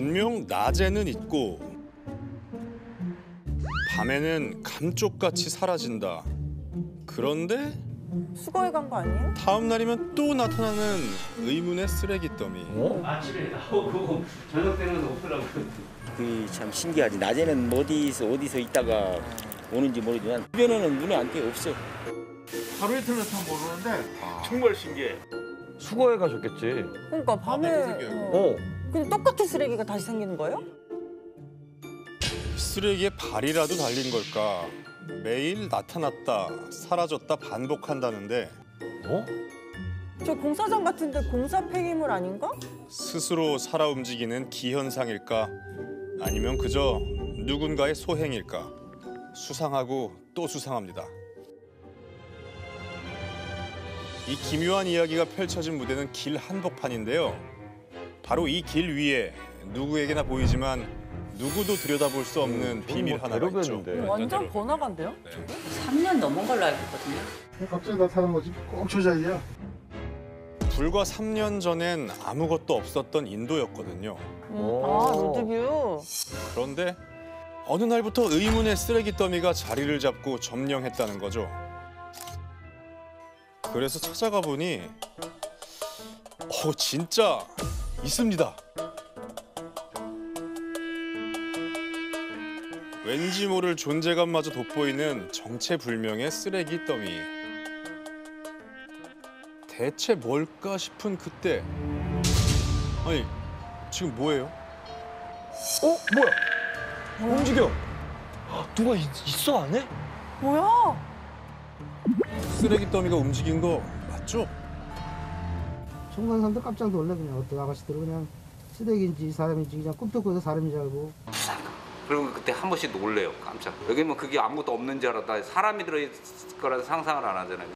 분명 낮에는 있고 밤에는 감쪽같이 사라진다. 그런데 수거해 간 거 아니에요? 다음 날이면 또 나타나는 의문의 쓰레기 더미. 아침에 나오고 저녁 되면 없더라고요. 그게 참 신기하지. 낮에는 어디서 있다가 오는지 모르지만 주변에는 눈에 안 띄어 없어. 하루 이틀 다 모르는데 정말 신기해. 수거해 가셨겠지. 그러니까 밤에 근데 똑같은 쓰레기가 다시 생기는 거예요? 쓰레기에 발이라도 달린 걸까? 매일 나타났다 사라졌다 반복한다는데 저 공사장 같은데 공사 폐기물 아닌가? 스스로 살아 움직이는 기현상일까? 아니면 그저 누군가의 소행일까? 수상하고 또 수상합니다. 이 기묘한 이야기가 펼쳐진 무대는 길 한복판인데요. 바로 이 길 위에 누구에게나 보이지만 누구도 들여다볼 수 없는 비밀 하나가 있죠. 완전 번화가인데요? 3년 넘은 걸로 알고 있거든요. 갑자기 나타난 거지. 꼭 저 자리야. 불과 3년 전엔 아무것도 없었던 인도였거든요. 아, 로드뷰. 그런데 어느 날부터 의문의 쓰레기 더미가 자리를 잡고 점령했다는 거죠. 그래서 찾아가 보니 진짜 있습니다. 왠지 모를 존재감마저 돋보이는 정체불명의 쓰레기 더미. 대체 뭘까 싶은 그때. 아니, 지금 뭐예요? 뭐야? 움직여. 누가 있어 안에? 뭐야? 쓰레기 더미가 움직인 거 맞죠? 중간선도 깜짝 놀래. 그냥 어떤 아가씨들은 그냥 쓰레기인지 사람인지 그냥 꿈도 꾸서 사람인 줄 알고. 그리고 그때 한 번씩 놀래요. 깜짝. 여기면 그게 아무것도 없는 줄 알았다. 사람이 들어있을 거라서 상상을 안 하잖아요.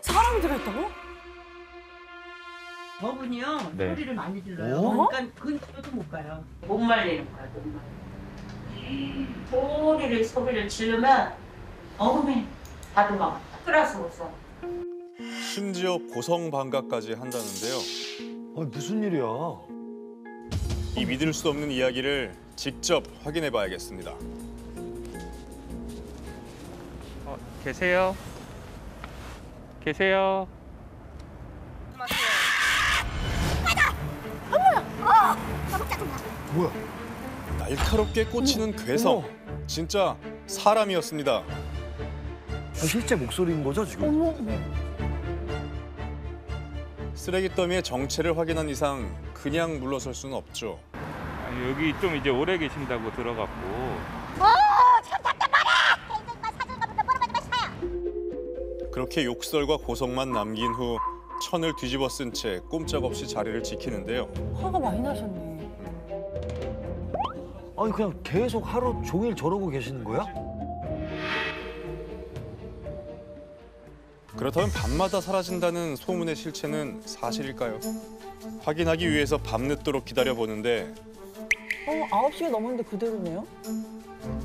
사람이 들어있다고? 저분이요 네. 소리를 많이 질러요. 그러니까 근처도 못 가요. 못 말리는 거야, 못 말려. 소리를 지르면 어금니 다 도망가. 끌어서 웃어. 심지어 고성방가까지 한다는데요. 무슨 일이야? 이 믿을 수 없는 이야기를 직접 확인해 봐야겠습니다. 계세요? 계세요? 뭐야? 날카롭게 꽂히는 괴성. 진짜 사람이었습니다. 실제 목소리인 거죠 지금? 어머. 쓰레기 더미의 정체를 확인한 이상 그냥 물러설 수는 없죠. 아니, 여기 좀 이제 오래 계신다고 들어갔고. 그렇게 욕설과 고성만 남긴 후 천을 뒤집어 쓴 채 꼼짝없이 자리를 지키는데요. 화가 많이 나셨네. 아니 그냥 계속 하루 종일 저러고 계시는 거야? 그렇다면 밤마다 사라진다는 소문의 실체는 사실일까요? 확인하기 위해서 밤늦도록 기다려보는데 9시가 넘었는데 그대로네요?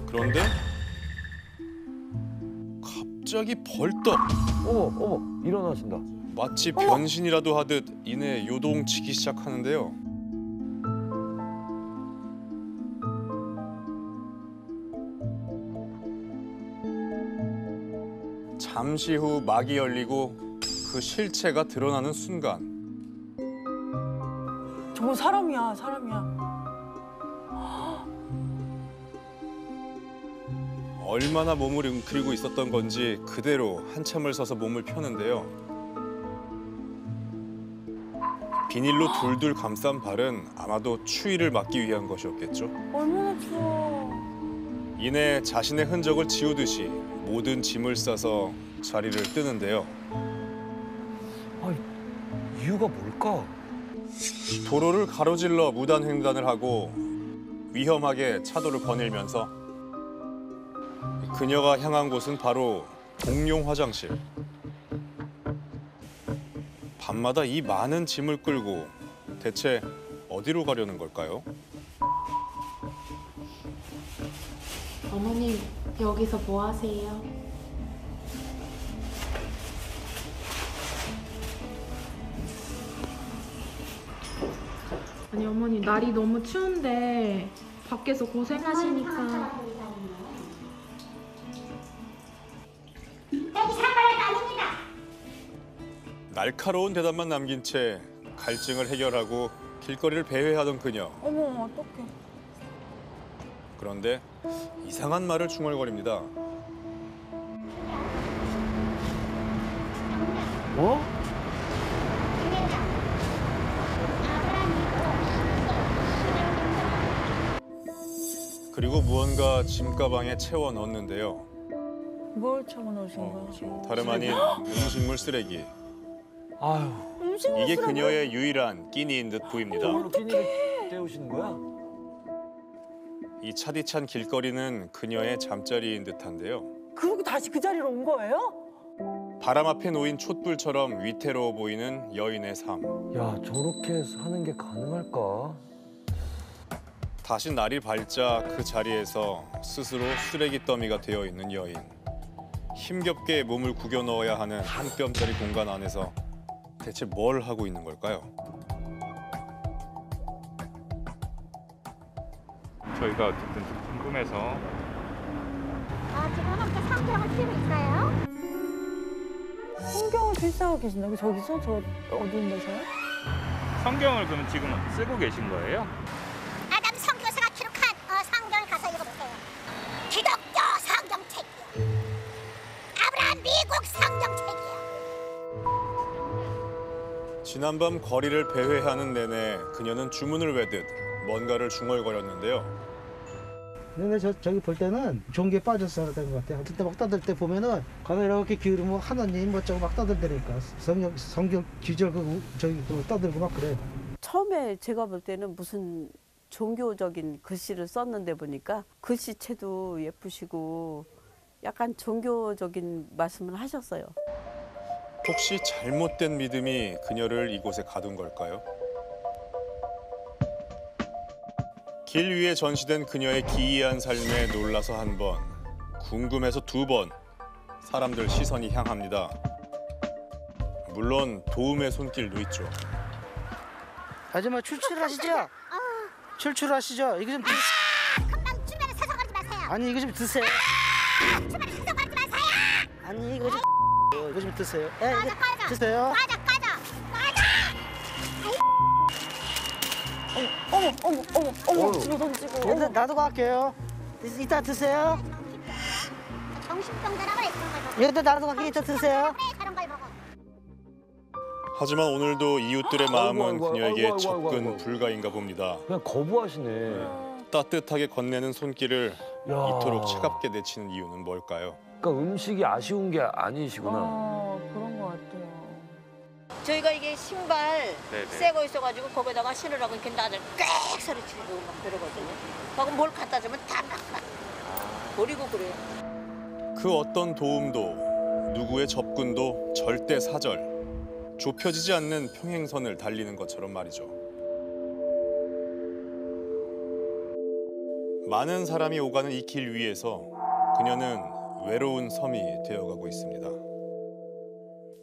그런데 갑자기 벌떡 어머 일어나신다. 마치 변신이라도 하듯 이내 요동치기 시작하는데요. 잠시 후 막이 열리고 그 실체가 드러나는 순간 저건 사람이야, 사람이야. 얼마나 몸을 웅크리고 있었던 건지 그대로 한참을 서서 몸을 펴는데요. 비닐로 둘둘 감싼 발은 아마도 추위를 막기 위한 것이었겠죠. 얼마나 추워. 이내 자신의 흔적을 지우듯이 모든 짐을 싸서 자리를 뜨는데요. 이유가 뭘까? 도로를 가로질러 무단횡단을 하고 위험하게 차도를 거닐면서 그녀가 향한 곳은 바로 공용 화장실. 밤마다 이 많은 짐을 끌고 대체 어디로 가려는 걸까요? 어머님, 여기서 뭐 하세요? 아니 어머니 날이 너무 추운데 밖에서 고생하시니까 날카로운 대답만 남긴 채 갈증을 해결하고 길거리를 배회하던 그녀. 어머, 어떡해. 그런데 이상한 말을 중얼거립니다. 어? 그리고 무언가 짐가방에 채워 넣었는데요. 뭘 쳐놓으신 거예요? 다름 아닌 음식물 쓰레기. 아유, 음식물 이게 쓰라고요? 그녀의 유일한 끼니인 듯 보입니다. 이걸로 끼니를 때우시는 거야? 이 차디찬 길거리는 그녀의 잠자리인 듯한데요. 그러고 다시 그 자리로 온 거예요? 바람 앞에 놓인 촛불처럼 위태로워 보이는 여인의 삶. 야, 저렇게 사는 게 가능할까? 다시 날이 밝자 그 자리에서 스스로 쓰레기 더미가 되어 있는 여인. 힘겹게 몸을 구겨 넣어야 하는 한 뼘짜리 공간 안에서 대체 뭘 하고 있는 걸까요? 저희가 어쨌든 좀 궁금해서 지금 함께 상경을 치고 있어요. 성경을 필사하고 계신다고? 저기서? 저 어두운 데서요? 성경을 그럼 지금 쓰고 계신 거예요? 아담 선교사가 기록한 성경을 가서 읽어보세요. 기독교 성경책이요. 아브라함 미국 성경책이요. 지난밤 거리를 배회하는 내내 그녀는 주문을 외듯 뭔가를 중얼거렸는데요. 근데 저기 볼 때는 종교에 빠져서 그런 것 같아요. 그때 막 떠들 때 보면은 가다 이렇게 기울이면 하나님 뭐저거 막 떠들더니까 성경 규절 저기 떠들고 막 그래. 처음에 제가 볼 때는 무슨 종교적인 글씨를 썼는데 보니까 글씨체도 예쁘시고 약간 종교적인 말씀을 하셨어요. 혹시 잘못된 믿음이 그녀를 이곳에 가둔 걸까요? 길 위에 전시된 그녀의 기이한 삶에 놀라서 한 번, 궁금해서 두 번, 사람들 시선이 향합니다. 물론 도움의 손길도 있죠. 아줌마 출출하시죠? 출출하시죠? 이거 좀 금방 주변에 서성거리지 마세요. 아니 이거 좀 드세요. 주변에 서성거리지 마세요. 아니 이거 좀 이거 좀 드세요. 예, 이거 꺼져. 드세요. 꺼져. 어머, 뒤로 던지고. 어머. 나도 갈게요. 이따 드세요. 정신병자라고 그런 걸 먹어. 이것도 나도 갈게. 이따 드세요. 그런 걸 먹어. 하지만 오늘도 이웃들의 마음은 아이고, 그녀에게 아이고, 접근 아이고. 불가인가 봅니다. 그냥 거부하시네. 따뜻하게 건네는 손길을 야. 이토록 차갑게 내치는 이유는 뭘까요? 그러니까 음식이 아쉬운 게 아니시구나. 그런 것 같아요. 저희가 이게 신발 네네. 새 거 있어가지고 거기다가 신으라고 이렇게 나들 꽥 소리치고 막 그러거든요. 하고 뭘 갖다 주면 다 막 버리고 그래요. 그 어떤 도움도 누구의 접근도 절대 사절. 좁혀지지 않는 평행선을 달리는 것처럼 말이죠. 많은 사람이 오가는 이 길 위에서 그녀는 외로운 섬이 되어가고 있습니다.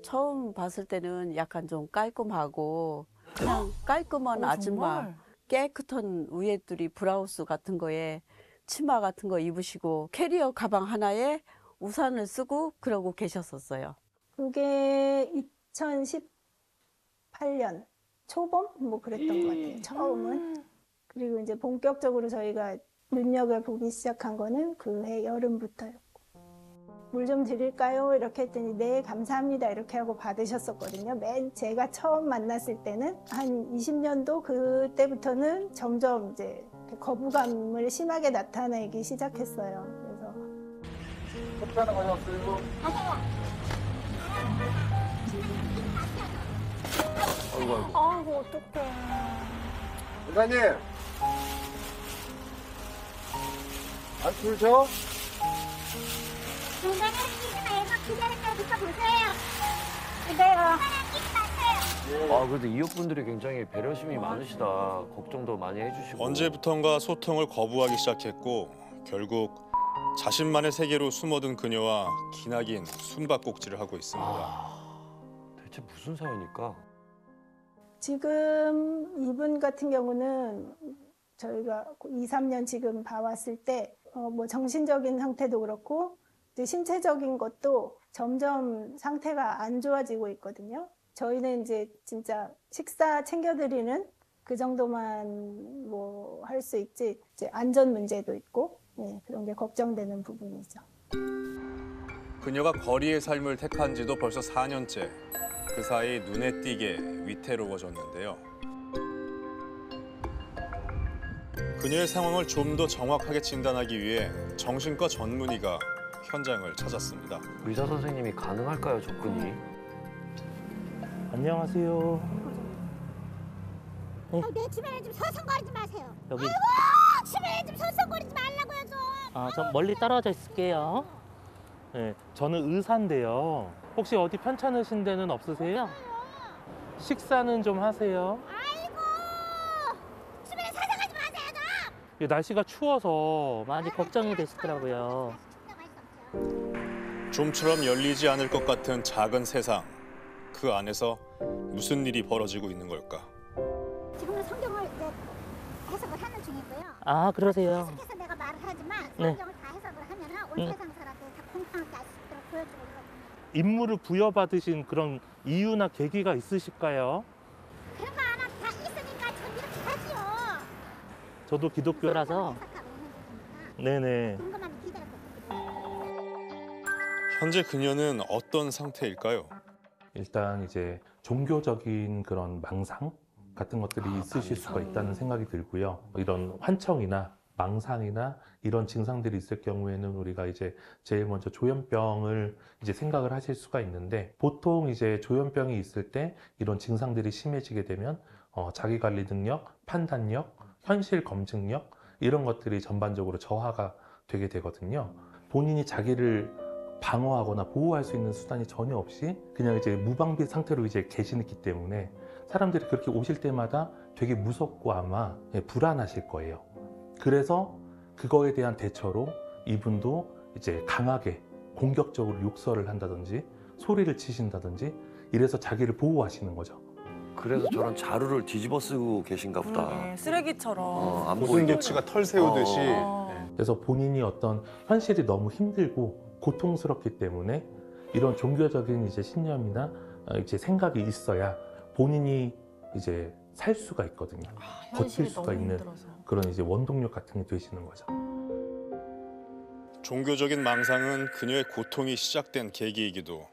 처음 봤을 때는 약간 좀 깔끔하고 그냥 깔끔한 아줌마, 정말? 깨끗한 위에들이 브라우스 같은 거에 치마 같은 거 입으시고 캐리어 가방 하나에 우산을 쓰고 그러고 계셨었어요. 그게 2018년 초봄 뭐 그랬던 것 같아요. 처음은. 그리고 이제 본격적으로 저희가 능력을 보기 시작한 거는 그해 여름부터였고. 물 좀 드릴까요? 이렇게 했더니 네 감사합니다 이렇게 하고 받으셨었거든요. 맨 제가 처음 만났을 때는 한 20년도 그때부터는 점점 이제 거부감을 심하게 나타내기 시작했어요. 그래서 커피 하나 가져왔어요. 아이고, 어떡해. 회장님. 안 풀죠? 중간에 끼지 말고 기다릴 때부터 보세요. 그래요. 아, 그래도 이웃분들이 굉장히 배려심이 많으시다. 걱정도 많이 해주시고. 언제부턴가 소통을 거부하기 시작했고 결국 자신만의 세계로 숨어든 그녀와 기나긴 숨바꼭질을 하고 있습니다. 대체 무슨 사연일까? 지금 이분 같은 경우는 저희가 2, 3년 지금 봐왔을 때 뭐 정신적인 상태도 그렇고 이제 신체적인 것도 점점 상태가 안 좋아지고 있거든요. 저희는 이제 진짜 식사 챙겨드리는 그 정도만 뭐 할 수 있지 이제 안전 문제도 있고 그런 게 걱정되는 부분이죠. 그녀가 거리의 삶을 택한 지도 벌써 4년째. 그 사이 눈에 띄게 위태로워졌는데요. 그녀의 상황을 좀 더 정확하게 진단하기 위해 정신과 전문의가 현장을 찾았습니다. 의사 선생님이 가능할까요, 접근이? 안녕하세요. 내 주변에 좀 서성거리지 마세요. 여기. 아이고, 주변에 좀 서성거리지 말라고요 좀. 좀 멀리 떨어져 있을게요. 네, 저는 의사인데요. 혹시 어디 편찮으신 데는 없으세요? 식사는 좀 하세요. 아이고, 주변에 서성거리지 마세요 좀. 날씨가 추워서 많이 걱정이 되시더라고요. 좀처럼 열리지 않을 것 같은 작은 세상. 그 안에서 무슨 일이 벌어지고 있는 걸까? 지금은 성경을 이제 해석을 하는 중이고요. 아, 그러세요? 계속해서 내가 말을 하지만 네. 성경을 다 해석을 하면은 온 세상 사람들이 다 공평하게 알 수 있도록 보여주고 있거든요. 임무를 부여받으신 그런 이유나 계기가 있으실까요? 그런 거 하나 다 있으니까 지금 이렇게 하지요. 저도 기독교라서. 네네. 그런 것만 기다리고 있거든요. 현재 그녀는 어떤 상태일까요? 일단 이제 종교적인 그런 망상 같은 것들이 있으실 수가 있다는 생각이 들고요. 이런 환청이나 망상이나 이런 증상들이 있을 경우에는 우리가 이제 제일 먼저 조현병을 이제 생각을 하실 수가 있는데, 보통 이제 조현병이 있을 때 이런 증상들이 심해지게 되면 자기관리 능력, 판단력, 현실 검증력 이런 것들이 전반적으로 저하가 되게 되거든요. 본인이 자기를 방어하거나 보호할 수 있는 수단이 전혀 없이 그냥 이제 무방비 상태로 이제 계시기 때문에 사람들이 그렇게 오실 때마다 되게 무섭고 아마 불안하실 거예요. 그래서 그거에 대한 대처로 이분도 이제 강하게 공격적으로 욕설을 한다든지 소리를 치신다든지 이래서 자기를 보호하시는 거죠. 그래서 저런 자루를 뒤집어 쓰고 계신가 보다. 쓰레기처럼. 안 고슴도치가 털 세우듯이. 그래서 본인이 어떤 현실이 너무 힘들고 고통스럽기 때문에 이런 종교적인 이제 신념이나 이제 생각이 있어야 본인이 이제 살 수가 있거든요. 버틸 수가 있는 그런 이제 원동력 같은 게 되시는 거죠. 종교적인 망상은 그녀의 고통이 시작된 계기이기도,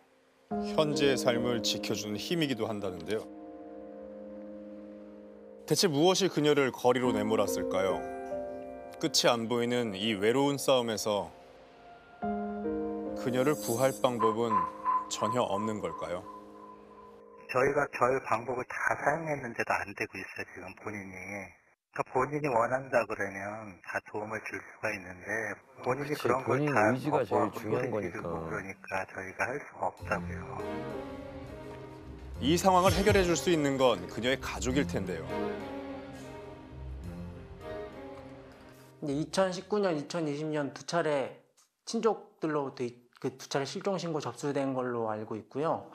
현재의 삶을 지켜주는 힘이기도 한다는데요. 대체 무엇이 그녀를 거리로 내몰았을까요? 끝이 안 보이는 이 외로운 싸움에서 그녀를 구할 방법은 전혀 없는 걸까요? 저희가 별 방법을 다 사용했는데도 안 되고 있어요, 지금 본인이. 그러니까 본인이 원한다 그러면 다 도움을 줄 수가 있는데 본인이 그치, 그런 걸 본인 다 의지가 제일 거부하고 중요한 소리 지르고 거니까. 그러니까 저희가 할 수가 없다고요. 이 상황을 해결해 줄 수 있는 건 그녀의 가족일 텐데요. 2019년, 2020년 두 차례 친족들로부터 그 두 차례 실종 신고 접수된 걸로 알고 있고요.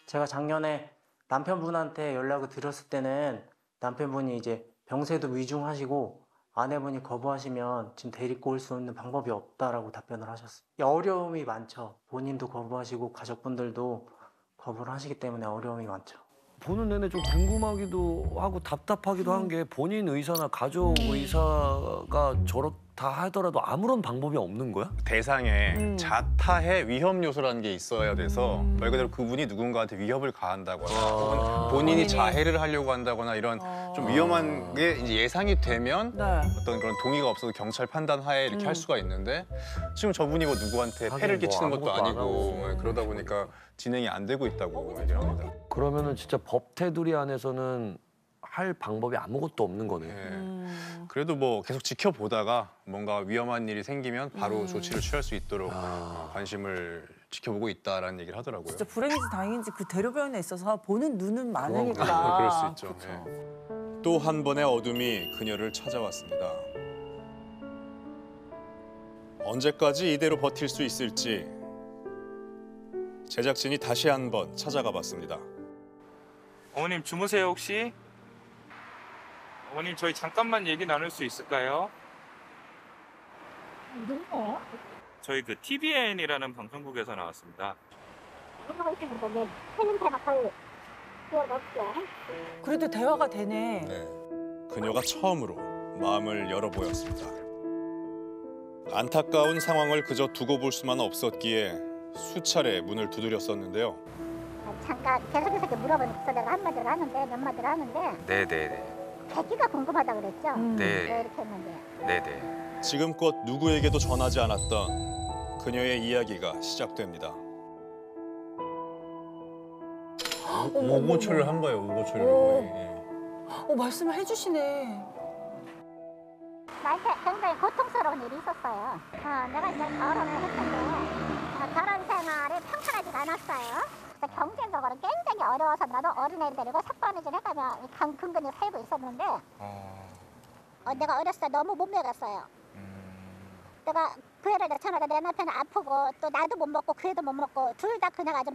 제가 작년에 남편분한테 연락을 드렸을 때는 남편분이 이제 병세도 위중하시고 아내분이 거부하시면 지금 데리고 올 수 있는 방법이 없다라고 답변을 하셨어요. 어려움이 많죠. 본인도 거부하시고 가족분들도 거부를 하시기 때문에 어려움이 많죠. 보는 내내 좀 궁금하기도 하고 답답하기도 한 게 본인 의사나 가족 의사가 저렇다 하더라도 아무런 방법이 없는 거야? 대상에 자타의 위험 요소라는 게 있어야 돼서 말 그대로 그분이 누군가한테 위협을 가한다거나 혹은 본인이 자해를 하려고 한다거나 이런 좀 위험한 게 이제 예상이 되면 어떤 그런 동의가 없어도 경찰 판단 하에 이렇게 할 수가 있는데 지금 저분이 뭐 누구한테 폐를 끼치는 것도 아니고 그러다 보니까 진행이 안 되고 있다고 얘기를 합니다. 그러면은 진짜 법 테두리 안에서는 할 방법이 아무것도 없는 거네. 그래도 뭐 계속 지켜보다가 뭔가 위험한 일이 생기면 바로 조치를 취할 수 있도록 관심을 지켜보고 있다라는 얘기를 하더라고요. 진짜 불행인지 다행인지 그 대로변에 있어서 보는 눈은 많으니까. 그럴 수 있죠. 또 한 번의 어둠이 그녀를 찾아왔습니다. 언제까지 이대로 버틸 수 있을지 제작진이 다시 한번 찾아가 봤습니다. 어머님 주무세요 혹시? 어머님 저희 잠깐만 얘기 나눌 수 있을까요? 누구세요? 저희 그 TVN이라는 방송국에서 나왔습니다. 그래도 대화가 되네. 그녀가 처음으로 마음을 열어보였습니다. 안타까운 상황을 그저 두고 볼 수만 없었기에 수차례 문을 두드렸었는데요. 잠깐 계속해서 이렇게 물어보니까 내가 한마디를 하는데 몇 마디를 하는데 네네네. 계기가 궁금하다 그랬죠? 네. 왜 이렇게 했는데 네네. 지금껏 누구에게도 전하지 않았던 그녀의 이야기가 시작됩니다. 오고초를 한 거예요, 오고초를. 말씀을 해주시네. 나한테 굉장히 고통스러운 일이 있었어요. 내가 이제 결혼을 했는데 결혼 생활이 평탄하지가 않았어요. 그래서 경제적으로 굉장히 어려워서 나도 어린애를 데리고 석반이질 해가며 근근히 살고 있었는데 내가 어렸을 때 너무 못 먹였어요. 내가 그 애를 낳자마자 내 남편은 아프고 또 나도 못 먹고 그 애도 못 먹고 둘 다 그냥 아주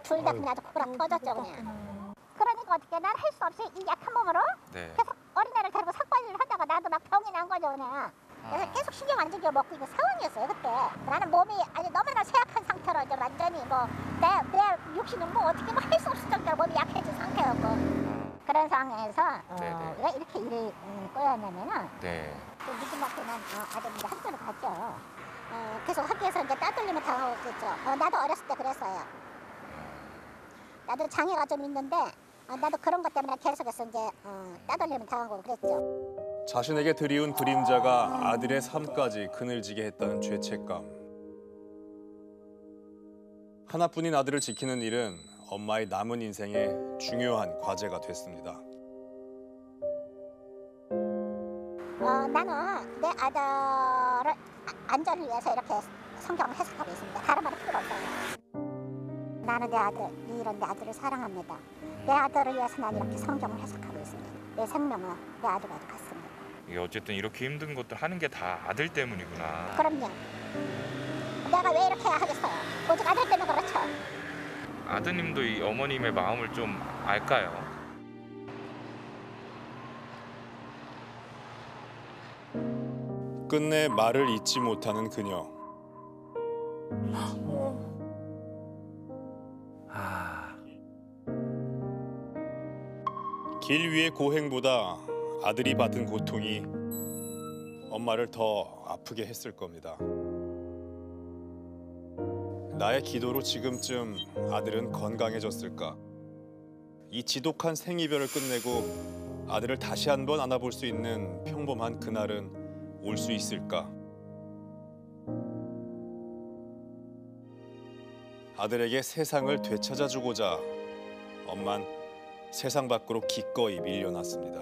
둘 다 그냥 아주 코랑 터졌죠 그냥. 그러니까 어떻게 난 할 수 없이 이 약한 몸으로 계속 어린애를 데리고 석반이를 하다가 나도 막 병이 난 거죠 그냥. 그래서 계속 신경 안 죽여 먹고 있는 상황이었어요 그때. 나는 몸이 아주 너무나 쇠약한 상태로 이제 완전히 내 육신은 뭐 어떻게 뭐 할 수 없을 정도로 몸이 약해진 상태였고. 그런 상황에서 왜 이렇게 일을 꼬였냐면은 또 늦은밖에는 아들 이제 학교를 갔죠. 계속 학교에서 이제 따돌림을 당하고 그랬죠. 나도 어렸을 때 그랬어요. 나도 장애가 좀 있는데 나도 그런 것 때문에 계속해서 이제 따돌림을 당하고 그랬죠. 자신에게 드리운 그림자가 아들의 삶까지 그늘지게 했다는 죄책감. 하나뿐인 아들을 지키는 일은 엄마의 남은 인생의 중요한 과제가 됐습니다. 나는 내 아들의 안전을 위해서 이렇게 성경을 해석하고 있습니다. 다른 말은 필요 없어요. 나는 내 아들, 이런 내 아들을 사랑합니다. 내 아들을 위해서 난 이렇게 성경을 해석하고 있습니다. 내 생명은 내 아들과 같습니다. 이게 어쨌든 이렇게 힘든 것들 하는 게 다 아들 때문이구나. 그럼요. 내가 왜 이렇게 해야 하겠어요? 오직 아들 때문에 그렇죠. 아드님도 이 어머님의 마음을 좀 알까요? 끝내 말을 잇지 못하는 그녀. 길 위의 고행보다 아들이 받은 고통이 엄마를 더 아프게 했을 겁니다. 나의 기도로 지금쯤 아들은 건강해졌을까? 이 지독한 생이별을 끝내고 아들을 다시 한번 안아볼 수 있는 평범한 그날은 올 수 있을까? 아들에게 세상을 되찾아주고자 엄만 세상 밖으로 기꺼이 밀려났습니다.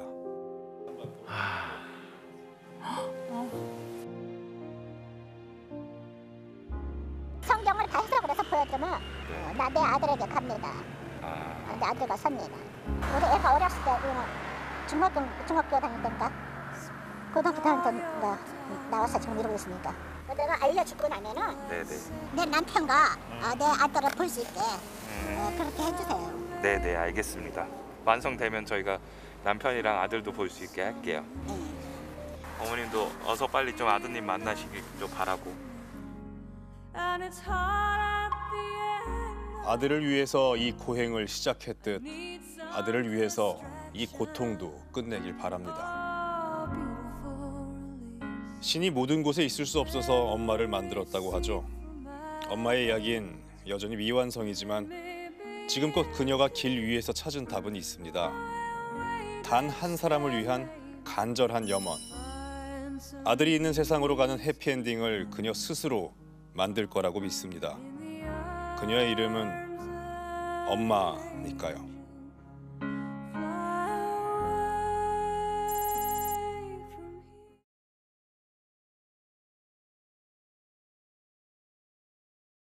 성경을 다 해석을 해서 보여주면 나 내 아들에게 갑니다. 내 아들과 섭니다. 우리 애가 어렸을 때 중학교 다닐 때인가? 고등학교 다닐 때 나와서 지금 이러고 있으니까. 내가 알려주고 나면은 내 남편과 내 아들을 볼 수 있게 그렇게 해주세요. 네네 알겠습니다. 완성되면 저희가 남편이랑 아들도 볼 수 있게 할게요. 어머님도 어서 빨리 좀 아드님 만나시길 좀 바라고. 아들을 위해서 이 고행을 시작했듯 아들을 위해서 이 고통도 끝내길 바랍니다. 신이 모든 곳에 있을 수 없어서 엄마를 만들었다고 하죠. 엄마의 이야기는 여전히 미완성이지만 지금껏 그녀가 길 위에서 찾은 답은 있습니다. 단 한 사람을 위한 간절한 염원. 아들이 있는 세상으로 가는 해피엔딩을 그녀 스스로 만들 거라고 믿습니다. 그녀의 이름은 엄마니까요.